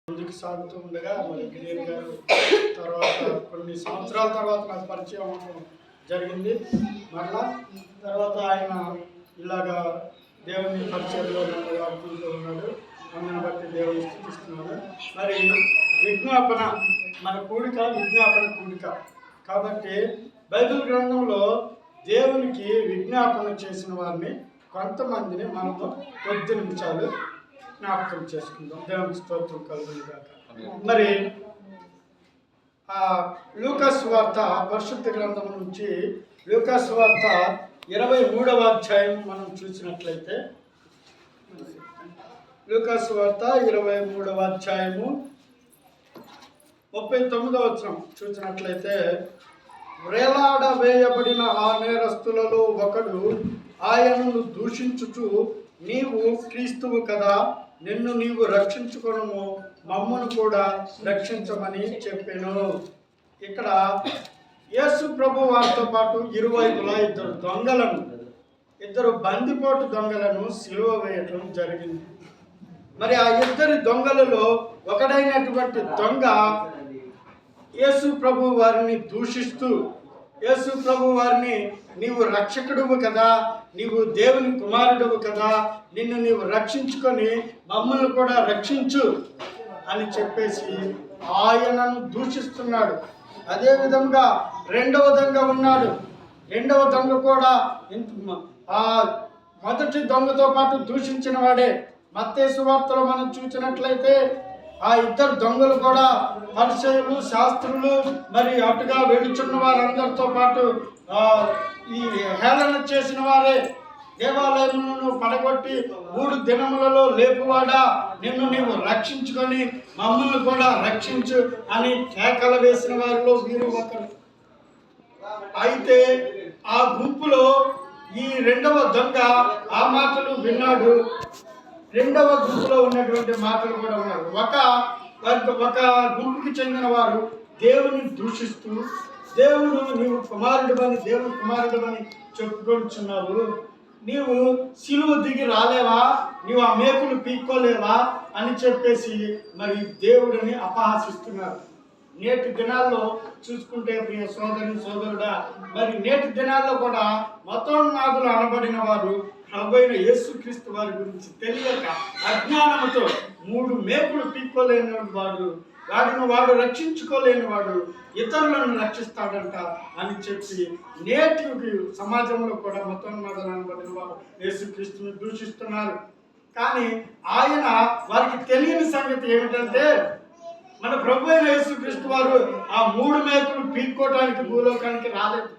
ముందుకు సాగుతూ ఉండగా మరి గిరియన్ గారు తర్వాత కొన్ని సంవత్సరాల తర్వాత నాకు పరిచయం అవ్వడం జరిగింది. మరలా తర్వాత ఆయన ఇలాగా దేవుని పరిచయంలో నన్ను వాడుకుంటూ ఉన్నాడు. అందుని బట్టి దేవుని స్థుతిస్తున్నాడు. మరి విజ్ఞాపన మన కూడిక విజ్ఞాపన కూడిక కాబట్టి బైబిల్ గ్రంథంలో దేవునికి విజ్ఞాపన చేసిన వారిని కొంతమందిని మనము కొద్ది నిమిషాలు జ్ఞాపకం చేసుకుందాం. దేవునికి స్తోత్రం కలుగును గాక. మరి లూకాసు వార్త పరిశుద్ధ గ్రంథం నుంచి లూకాసు వార్త 23వ అధ్యాయం మనం చూసినట్లయితే లూకాసు వార్త 23వ అధ్యాయము 39వ వచనం చూసినట్లయితే, వేలాడ వేయబడిన ఆ నేరస్తులలో ఒకడు ఆయనను దూషించుచు, నీవు క్రీస్తువు కదా, నిన్ను నీవు రక్షించుకొనుము, మమ్మను కూడా రక్షించమని చెప్పాను. ఇక్కడ యేసు ప్రభు వారితో పాటు ఇరువైపులా ఇద్దరు బందిపోటు దొంగలను సిలువ వేయటం జరిగింది. మరి ఆ ఇద్దరి దొంగలలో ఒకడైనటువంటి దొంగ యేసు ప్రభు వారిని దూషిస్తూ, యేసు ప్రభు వారిని నీవు రక్షకుడువు కదా, నీవు దేవుని కుమారుడువు కదా, నిన్ను నీవు రక్షించుకొని మమ్మల్ని కూడా రక్షించు అని చెప్పేసి ఆయనను దూషిస్తున్నాడు. అదే విధంగా రెండవ దొంగ ఉన్నాడు. రెండవ దొంగ కూడా ఆ మొదటి దొంగతో పాటు దూషించిన వాడే. మత్తయి సువార్తలో మనం చూసినట్లయితే ఆ ఇద్దరు దొంగలు కూడా పరిసయ్యులు, శాస్త్రులు, మరి అటుగా వెడుచున్న వారందరితో పాటు ఈ హేళన చేసిన వారే. దేవాలయమును పడగొట్టి 3 దినములలో లేపువాడా, నిన్ను నీవు రక్షించుకొని మమ్మల్ని కూడా రక్షించు అని కేకలు వేసిన వారిలో వీరు ఒకరు. అయితే ఆ గుంపులో ఈ రెండవ దొంగ ఆ మాటలు విన్నాడు. రెండవ గుంపులో ఉన్నటువంటి మాటలు కూడా ఉన్నారు. ఒక గుంపుకి చెందిన వారు దేవుని దూషిస్తూ, దేవుడు నీవు కుమారుడు దేవుని కుమారుడు అని చెప్పుకొచ్చున్నావు, నీవు సిలువ దిగి రాలేవా, నీవు ఆ మేకులు పీక్కోలేవా అని చెప్పేసి మరి దేవుడిని అపహాసిస్తున్నారు. నేటి దినాల్లో చూసుకుంటే ప్రియ సోదరుడా, మరి నేటి దినాల్లో కూడా మతోన్మాదులు అనబడిన వారు ప్రభువైన యేసుక్రీస్తు వారి గురించి తెలియక అజ్ఞానంతో 3 మేకులు పీక్కోలేని వాడు రక్షించుకోలేని వాడు ఇతరులను రక్షిస్తాడంట అని చెప్పి నేటి సమాజంలో కూడా మతోన్మాదులు అనబడిన వారు యేసుక్రీస్తుని దూషిస్తున్నారు. కానీ ఆయన వారికి తెలియని సంగతి ఏమిటంటే, మన ప్రభు అయిన యేసుక్రీస్తు వారు ఆ 3 మేకులు పీక్కోవటానికి భూలోకానికి రాలేదు.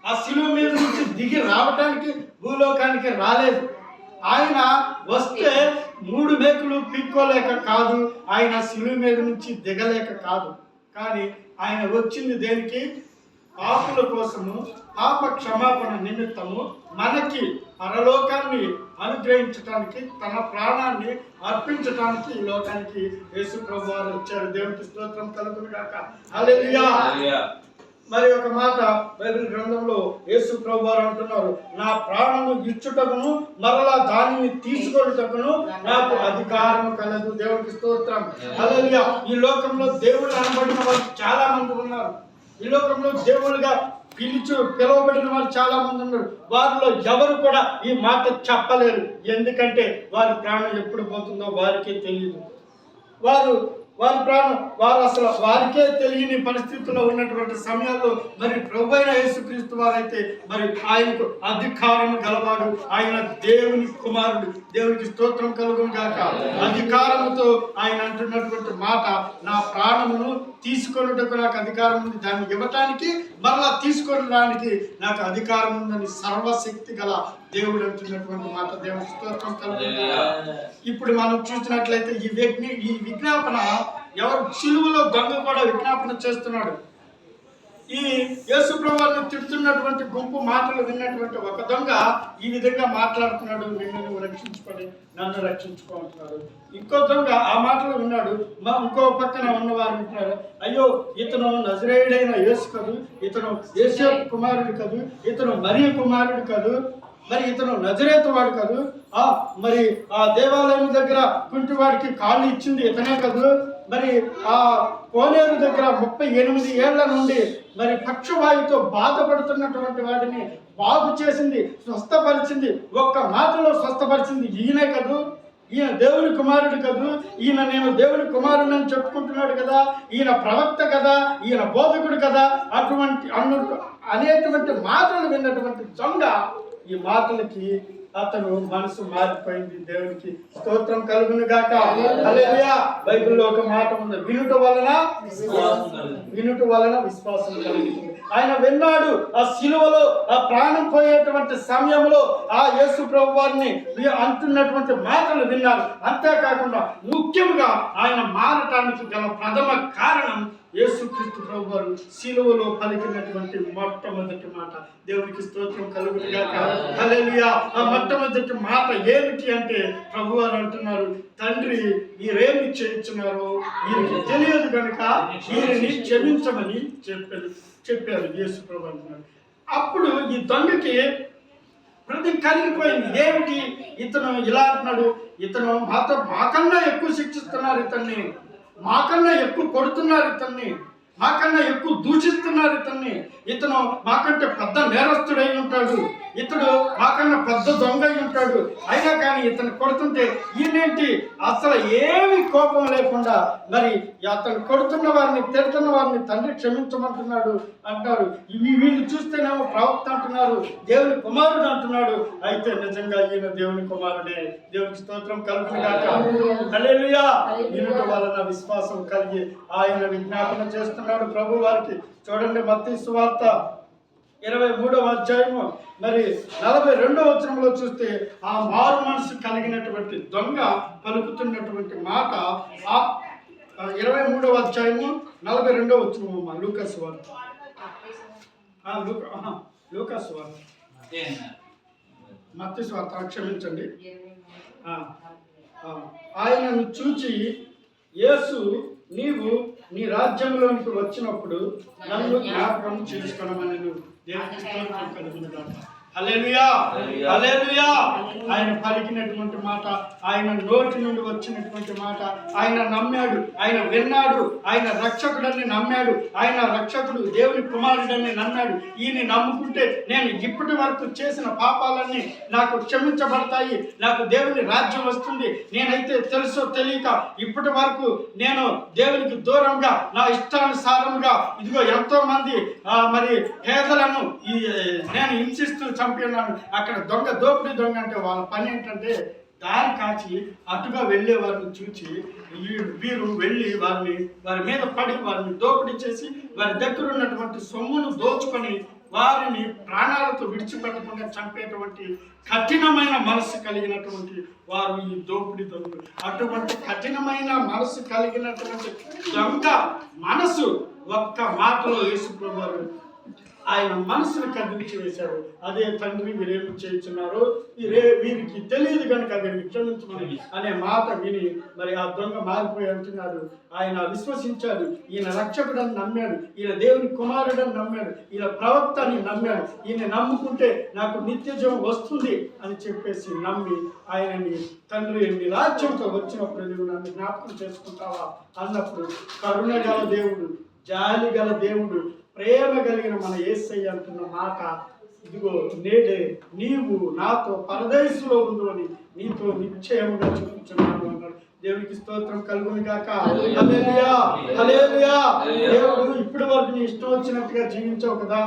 ఆ శిలువ మీద నుంచి దిగి రావటానికి భూలోకానికి రాలేదు. ఆయన వస్తే 3 మేకులు పీక్కోలేక కాదు, ఆయన శిలువ మీద నుంచి దిగలేక కాదు. కానీ ఆయన వచ్చింది దేనికి? పాపుల కోసము, పాప క్షమాపణ నిమిత్తము మనకి పరలోకాన్ని అనుగ్రహించడానికి, తన ప్రాణాన్ని అర్పించడానికి ఈ లోకానికి యేసు ప్రభు వారు వచ్చారు. దేవునికి స్తోత్రం కలుగును గాక. హల్లెలూయా. మరి ఒక మాట బైబిల్ గ్రంథంలో యేసు ప్రభు వారు అంటున్నారు, నా ప్రాణము ఇచ్చుటకును మరలా దానిని తీసుకొనుటకును నాకు అధికారం కలదు. దేవునికి స్తోత్రం. హల్లెలూయా. ఈ లోకంలో దేవుడు అనబడిన వారు చాలా మంది ఉన్నారు. ఈ లోకంలో దేవుడుగా పిలువబడిన వారు చాలా మంది ఉన్నారు. వారిలో ఎవరు కూడా ఈ మాట చెప్పలేరు. ఎందుకంటే వారి ప్రాణం ఎప్పుడు పోతుందో వారికే తెలియదు. వారు అసలు వారికే తెలియని పరిస్థితుల్లో ఉన్నటువంటి సమయాల్లో మరి ప్రభువైన యేసుక్రీస్తు వారైతే మరి ఆయనకు అధికారం గలవాడు, ఆయన దేవుని కుమారుడు. దేవునికి స్తోత్రం కలుగును గాక. అధికారముతో ఆయన అంటున్నటువంటి మాట, నా ప్రాణమును తీసుకొనుటకు నాకు అధికారం ఉంది, దాన్ని ఇవ్వటానికి మరలా తీసుకొనడానికి నాకు అధికారం ఉందని సర్వశక్తి గల దేవుడు అంటున్నటువంటి మాట. దేవుని స్తోత్రం కలుగును. ఇప్పుడు మనం చూసినట్లయితే ఈ విజ్ఞాపన ఎవరు? సిలువలో దొంగ కూడా విజ్ఞాపన చేస్తున్నాడు. ఈ యేసు ప్రభువును తిడుతున్నటువంటి గుంపు మాటలు విన్నటువంటి ఒక దొంగ ఈ విధంగా మాట్లాడుతున్నాడు, నిన్ను నువ్వు రక్షించుకొని నన్ను రక్షించుకుంటున్నాడు. ఇంకో దొంగ ఆ మాటలు విన్నాడు. ఇంకో పక్కన ఉన్నవారు వింటున్నారు, అయ్యో ఇతను నజరేయుడైన యేసు కదు, ఇతను యేసు కుమారుడు కదు, ఇతను మరియ కుమారుడు కదు, మరి ఇతను నజరేతు వాడు కాదు, మరి ఆ దేవాలయం దగ్గర కుంటివాడికి కాళ్ళు ఇచ్చింది ఇతనే కాదు, మరి ఆ కోనేరు దగ్గర 38 ఏళ్ల నుండి మరి పక్షవాయుతో బాధపడుతున్నటువంటి వాడిని బాగు చేసింది, స్వస్థపరిచింది, ఒక్క మాటలో స్వస్థపరిచింది ఈయనే కాదు. ఈయన దేవుని కుమారుడు కదూ, ఈయన నేను దేవుని కుమారుడు అని చెప్పుకుంటున్నాడు కదా, ఈయన ప్రవక్త కదా, ఈయన బోధకుడు కదా, అనేటువంటి మాటలు విన్నటువంటి దొంగ ఈ మాటలకి అతను మనసు మారిపోయింది. దేవునికి స్తోత్రం కలుగును గాక. హల్లెలూయా. బైబిల్లో ఒక మాట ఉంది, వినుట వలన విశ్వాసం కలుగుతుంది. ఆయన విన్నాడు. ఆ శిలువలో ఆ ప్రాణం పోయేటువంటి సమయంలో ఆ యేసు ప్రభు వారిని అంటున్నటువంటి మాటలు విన్నారు. అంతేకాకుండా ముఖ్యంగా ఆయన మారటానికి గల ప్రథమ కారణం యేసుక్రీస్తు ప్రభు వారు శిలువలో పలికినటువంటి మొట్టమొదటి మాట. దేవునికి స్తోత్రం కలుగును గాక. హల్లెలూయా. ఆ మొట్టమొదటి మాట ఏమిటి అంటే ప్రభు వారు అంటున్నారు, తండ్రి వీరేమి చేయించున్నారో వీరికి తెలియదు కనుక వీరిని క్షమించమని చెప్పారు యేసు ప్రభు అంటున్నారు. అప్పుడు ఈ దొంగకి ప్రతి కలిగిపోయింది. ఏమిటి ఇతను ఇలా అంటున్నాడు, ఇతను మాకన్నా ఎక్కువ శిక్షిస్తున్నారు, ఇతన్ని మాకన్నా ఎక్కువ కొడుతున్నారు, ఇతన్ని మాకన్నా ఎక్కువ దూషిస్తున్నారు, ఇతను మాకంటే పెద్ద నేరస్తుడై ఉంటాడు, ఇతడు మాకన్నా పెద్ద దొంగ అయి ఉంటాడు, అయినా కానీ ఇతను కొడుతుంటే ఈయనేంటి అసలు ఏమి కోపం లేకుండా మరి అతను కొడుతున్న వారిని తిడుతున్న వారిని తండ్రి క్షమించమంటున్నాడు అంటారు. వీళ్ళు చూస్తేనేమో ప్రవక్త అంటున్నారు, దేవుని కుమారుడు అంటున్నాడు. అయితే నిజంగా ఈయన దేవుని కుమారుడే. దేవునికి స్తోత్రం కలుగును గాక. హల్లెలూయా. ఈయన వలన విశ్వాసం కలిగి ఆయన విజ్ఞాపన చేస్తున్నాడు ప్రభు వారికి. చూడండి మత్తయి సువార్త 23వ అధ్యాయము మరి 42వ వచనంలో చూస్తే ఆ మారు మనసు కలిగినటువంటి దొంగ పలుకుతున్నటువంటి మాట, ఆ 23వ అధ్యాయము 42వ వచనము. లూకాసు వార్త, లూకాసు వార్త, మత్తయి సువార్త, క్షమించండి. ఆయనను చూచి యేసు, నీవు నీ రాజ్యంలోనికి వచ్చినప్పుడు నన్ను జ్ఞాపకం చేసుకొనమని దేవునికి స్తోత్రం కలుగును గాక. హల్లెలూయా. హల్లెలూయా. ఆయన పలికినటువంటి మాట, ఆయన నోటి నుండి వచ్చినటువంటి మాట, ఆయన నమ్మాడు, ఆయన విన్నాడు, ఆయన రక్షకుడని నమ్మాడు, ఆయన రక్షకుడు దేవుని కుమారుడని నమ్మాడు. ఈయన నమ్ముకుంటే నేను ఇప్పటి వరకు చేసిన పాపాలన్నీ నాకు క్షమించబడతాయి, నాకు దేవుని రాజ్యం వస్తుంది. నేనైతే తెలుసో తెలియక ఇప్పటి వరకు నేను దేవునికి దూరంగా నా ఇష్టానుసారముగా ఇదిగో ఎంతో మంది మరి పేదలను నేను హింసిస్తూ చంపినాను. అక్కడ దోపిడీ దొంగ అంటే వాళ్ళ పని ఏంటంటే దారి కాచి అటుగా వెళ్ళే వారిని చూచి వీరు వెళ్ళి వారి మీద పడి వారిని దోపిడీ చేసి వారి దగ్గర ఉన్నటువంటి సొమ్మును దోచుకొని వారిని ప్రాణాలతో విడిచిపెట్టకుండా చంపేటువంటి కఠినమైన మనసు కలిగినటువంటి వారు ఈ దోపిడీ దొంగలు. అటువంటి కఠినమైన మనసు కలిగినటువంటి దొంగ మనసు ఒక్క మాటలో యేసు ప్రభువు ఆయన మనసును కదిలించి వేశారు. అదే తండ్రి వీరేమి చేయించున్నారు, వీరికి తెలియదు కనుక వీరిని క్షమించమని అనే మాట విని మరి ఆ దొంగ మారిపోయి అంటున్నారు. ఆయన విశ్వసించాడు, ఈయన రక్షకుడని నమ్మాడు, ఈయన దేవుని కుమారుడని నమ్మాడు, ఈయన ప్రవక్త అని నమ్మాడు. ఈయన నమ్ముకుంటే నాకు నిత్య జీవం వస్తుంది అని చెప్పేసి నమ్మి ఆయనని తండ్రి నీ రాజ్యంతో వచ్చినప్పుడు నువ్వు నన్ను జ్ఞాపకం చేసుకుంటావా అన్నప్పుడు కరుణ గల దేవుడు, జాలి గల దేవుడు, ప్రేమ కలిగిన మన యేసయ్య అంటున్న మాట, ఇదిగో నేడే నీవు నాతో పరదేశంలో ఉండు అని నీతో నిశ్చయముగా చూపించున్నాను అన్నాడు. దేవునికి స్తోత్రం కలుగును గాక. హల్లెలూయా. హల్లెలూయా. దేవుడు ఇప్పటి వరకు నీ ఇష్టం వచ్చినట్టుగా జీవించావు కదా,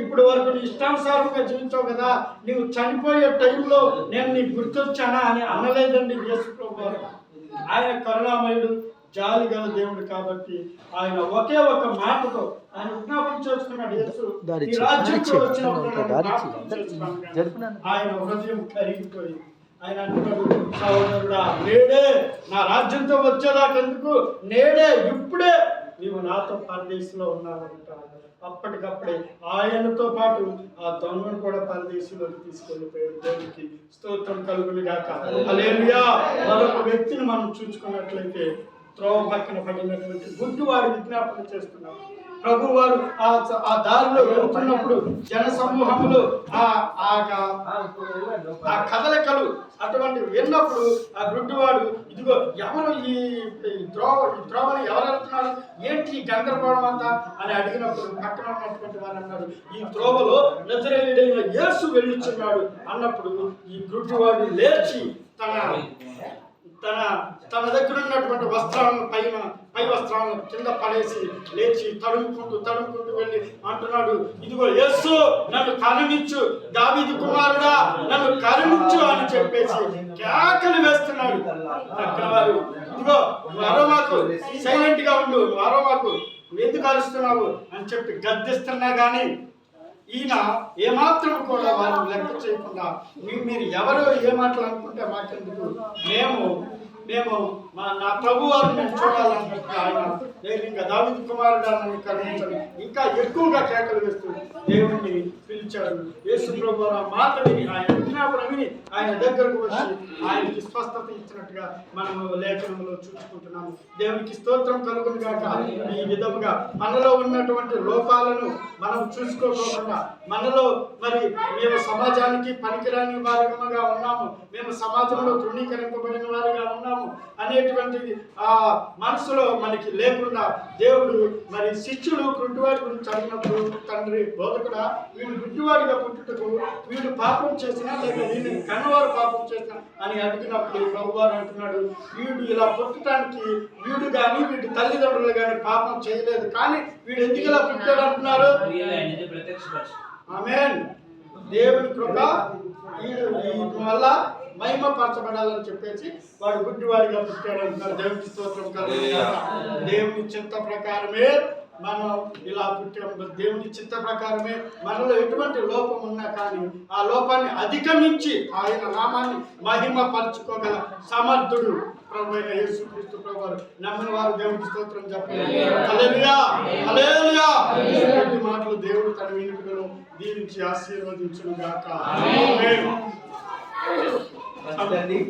ఇప్పటి వరకు నీ ఇష్టానుసారంగా జీవించావు కదా, నీవు చనిపోయే టైంలో నేను నీకు గుర్తొచ్చానా అని అనలేదండి యేసు ప్రభువు. ఆయన కరుణామయుడు, జాలి గల దేవుడు కాబట్టి ఆయన ఒకే ఒక మాటతో ఆయన విజ్ఞాపన చేసుకున్నాడు. ఆయన హృదయం కరిగిపోయి ఆయన అంటున్నాడు, సహోదరుడా నేడే నా రాజ్యంతో వచ్చేదాకెందుకు, నేడే ఇప్పుడే నీవు నాతో పరదేశంలో ఉన్నావంటాడు. అప్పటికప్పుడే ఆయనతో పాటు ఆ దొంగను కూడా పరదేశంలోకి తీసుకెళ్ళిపోయాడు. దేవునికి స్తోత్రం కలుగును గాక. హల్లెలూయా. మరొక వ్యక్తిని మనం చూసుకున్నట్లయితే త్రోవ పక్కన పడినటువంటి గుడ్డివాడు విజ్ఞాపన చేస్తున్నాడు. ప్రభు వారు ఆ దారిలో వెళుతున్నప్పుడు జన సమూహములు ఆ కదలికలు అటువంటి విన్నప్పుడు ఆ గుడ్డివాడు ఇదిగో ఎవరు ఈ త్రోవని ఎవరు వెళ్తున్నారు, ఏంటి ఈ గందరగోళం అంతా అని అడిగినప్పుడు పక్కన ఉన్నటువంటి వారు అన్నారు, ఈ త్రోవలో నజరేయుడైన యేసు వెళ్ళుచున్నాడు అన్నప్పుడు ఈ గుడ్డివాడు లేచి తన దగ్గర ఉన్నటువంటి వస్త్రాలను పై వస్త్రాలను కింద పడేసి లేచి తడుముకుంటూ వెళ్ళి అంటున్నాడు, ఇదిగో యేసు నన్ను కరుణించు, దావీదు కుమారుడా నన్ను కరుణించు అని చెప్పేసి కేకలు వేస్తున్నాడు. అక్కడ వారు ఇదిగో అరోమాకు సైలెంట్ గా ఉండు, అరోమాకు ఎందుకు అరుస్తున్నావు అని చెప్పి గద్దిస్తున్నా గానీ ఈయన ఏమాత్రం కూడా వారిని లెక్క చేయకుండా మీరు ఎవరు ఏ మాటలు అనుకుంటే మాకెందుకు, మేము నా ప్రభు వారిని నేను చూడాలనుకుంటే ఆయన ధైర్యంగా దావీదు కుమారుడు నన్ను కరుణించని ఇంకా ఎక్కువగా కేకలు వేస్తూ దేవుడిని పిలిచాడు. యేసు ప్రభు ఆ మాట విని ఆయన విజ్ఞాపన విని ఆయన దగ్గరకు వచ్చి ఆయనకి స్వస్థత ఇచ్చినట్టుగా మనము లేఖనంలో చూసుకుంటున్నాము. దేవునికి స్తోత్రం కలుగును గాక. ఈ విధముగా మనలో ఉన్నటువంటి లోపాలను మనం చూసుకోకుండా మనలో మరి మేము సమాజానికి పనికిరాని వారిగా ఉన్నాము, మేము సమాజంలో తృణీకరింపబడిన వారిగా ఉన్నాము అనేటువంటి ఆ మనసులో మనకి లేకుండా దేవుడు మరి శిష్యులు గుడ్డివాడి గురించి అడిగినప్పుడు, తండ్రి బోధకుడా వీడు గుడ్డివాడిగా పుట్టుటకు వీడు పాపం చేసినా లేక వీడిని కన్నవారు పాపం చేసినా అని అడిగినప్పుడు ప్రభువారు అంటున్నాడు, వీడు ఇలా పుట్టడానికి వీడు కానీ వీడి తల్లిదండ్రులు కానీ పాపం చేయలేదు, కానీ వీడు ఎందుకు ఇలా పుట్టాడు అంటున్నారు. ఆమేన్. దేవుని కృప వీడి వల్ల మహిమపరచబడాలని చెప్పేసి వాడు గుడ్డివాడిగా పుట్టాడు అంటున్నారు. దేవునికి స్తోత్రం కలుగుగాక. దేవుని చిత్త ప్రకారమే మనం ఇలా పుట్టాము. దేవుని చిత్త ప్రకారమే మనలో ఎటువంటి లోపం ఉన్నా కానీ ఆ లోపాన్ని అధిగమించి ఆయన నామాన్ని మహిమపరచుకోగల సమర్థుడు ప్రభు అయిన యేసుక్రీస్తు ప్రభువారు. నమ్మిన వారు దేవునికి స్తోత్రం చెప్పాలి. హల్లెలూయా, హల్లెలూయా. ఈ మాటలు దేవుడు తన వినుకలను దీవించి ఆశీర్వదించును గాక. ఆమేన్.